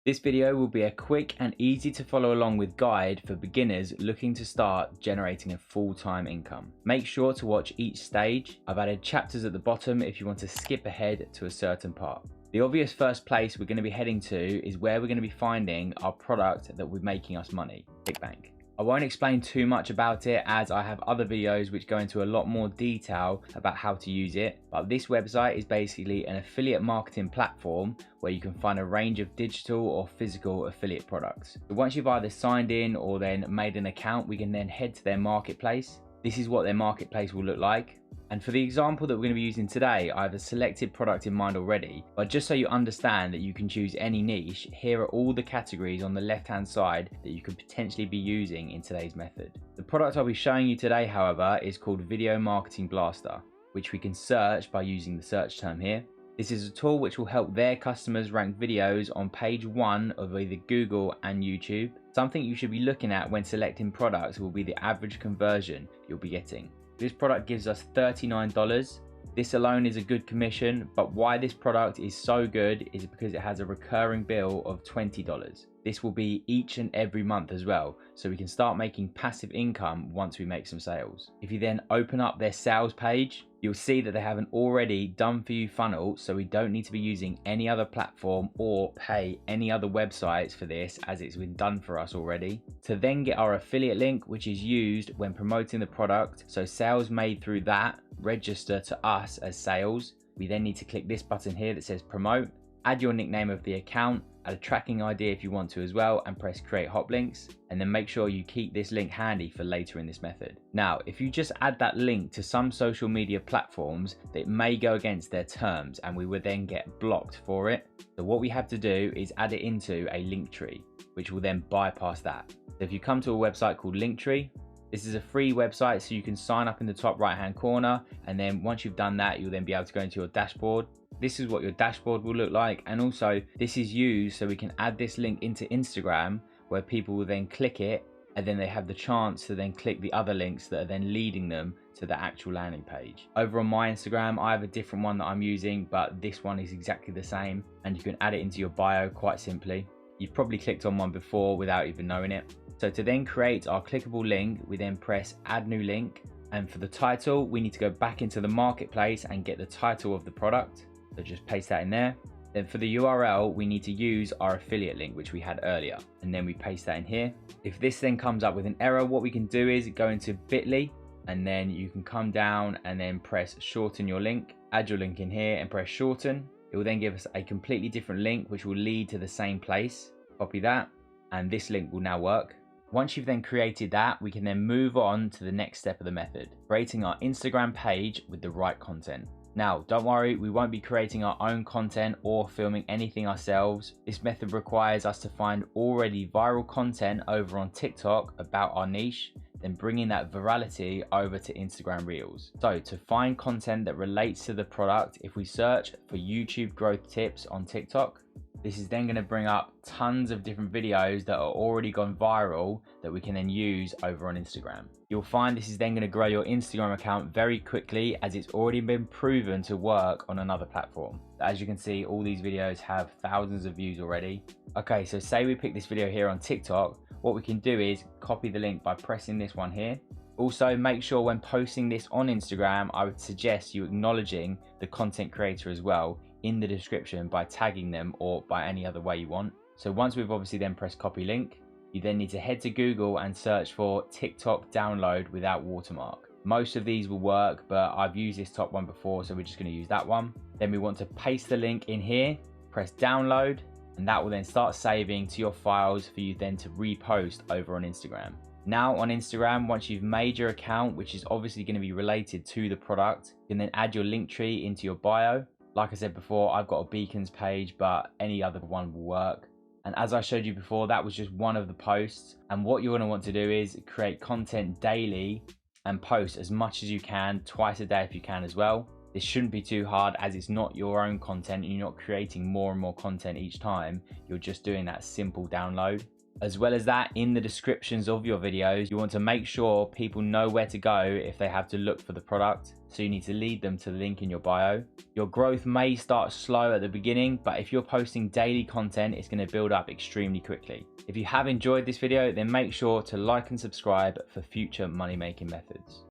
This video will be a quick and easy to follow along with guide for beginners looking to start generating a full-time income. Make sure to watch each stage. I've added chapters at the bottom if you want to skip ahead to a certain part. The obvious first place we're going to be heading to is where we're going to be finding our product that will be making us money, Clickbank. I won't explain too much about it as I have other videos which go into a lot more detail about how to use it, but this website is basically an affiliate marketing platform where you can find a range of digital or physical affiliate products. So once you've either signed in or then made an account, we can then head to their marketplace. This is what their marketplace will look like. And for the example that we're going to be using today, I have a selected product in mind already, but just so you understand that you can choose any niche, here are all the categories on the left hand side that you could potentially be using in today's method. The product I'll be showing you today, however, is called Video Marketing Blaster, which we can search by using the search term here. This is a tool which will help their customers rank videos on page 1 of either Google and YouTube. Something you should be looking at when selecting products will be the average conversion you'll be getting. This product gives us $39. This alone is a good commission, but why this product is so good is because it has a recurring bill of $20. This will be each and every month as well, so we can start making passive income once we make some sales. If you then open up their sales page, you'll see that they have an already done for you funnel, so we don't need to be using any other platform or pay any other websites for this as it's been done for us already. To then get our affiliate link, which is used when promoting the product, so sales made through that register to us as sales. We then need to click this button here that says promote, add your nickname of the account, add a tracking ID if you want to as well, and press create hot links, and then make sure you keep this link handy for later in this method. Now, if you just add that link to some social media platforms, it may go against their terms and we would then get blocked for it. So what we have to do is add it into a link tree, which will then bypass that. So if you come to a website called Linktree, this is a free website, so you can sign up in the top right hand corner, and then once you've done that, you'll then be able to go into your dashboard. This is what your dashboard will look like, and also this is used so we can add this link into Instagram where people will then click it and then they have the chance to then click the other links that are then leading them to the actual landing page. Over on my Instagram, I have a different one that I'm using, but this one is exactly the same, and you can add it into your bio quite simply. You've probably clicked on one before without even knowing it. So to then create our clickable link, we then press add new link, and for the title we need to go back into the marketplace and get the title of the product. So just paste that in there. Then for the URL, we need to use our affiliate link, which we had earlier, and then we paste that in here. If this then comes up with an error, what we can do is go into bit.ly, and then you can come down and then press shorten your link, add your link in here and press shorten. It will then give us a completely different link, which will lead to the same place. Copy that, and this link will now work. Once you've then created that, we can then move on to the next step of the method, creating our Instagram page with the right content. Now, don't worry, we won't be creating our own content or filming anything ourselves. This method requires us to find already viral content over on TikTok about our niche, then bringing that virality over to Instagram Reels. So to find content that relates to the product, if we search for YouTube growth tips on TikTok, this is then going to bring up tons of different videos that are already gone viral that we can then use over on Instagram. You'll find this is then going to grow your Instagram account very quickly as it's already been proven to work on another platform. As you can see, all these videos have thousands of views already. Okay, so say we pick this video here on TikTok, what we can do is copy the link by pressing this one here. Also, make sure when posting this on Instagram, I would suggest you acknowledging the content creator as well in the description by tagging them or by any other way you want. So once we've obviously then pressed copy link, you then need to head to Google and search for TikTok download without watermark. Most of these will work, but I've used this top one before, so we're just going to use that one. Then we want to paste the link in here, press download, and that will then start saving to your files for you then to repost over on Instagram. Now on Instagram, once you've made your account, which is obviously going to be related to the product, you can then add your link tree into your bio. Like I said before, I've got a beacons page, but any other one will work. And as I showed you before, that was just one of the posts. And what you're going to want to do is create content daily and post as much as you can, twice a day if you can as well. This shouldn't be too hard as it's not your own content and you're not creating more and more content each time. You're just doing that simple download. As well as that, in the descriptions of your videos, you want to make sure people know where to go if they have to look for the product. So you need to lead them to the link in your bio. Your growth may start slow at the beginning, but if you're posting daily content, it's going to build up extremely quickly. If you have enjoyed this video, then make sure to like and subscribe for future money making methods.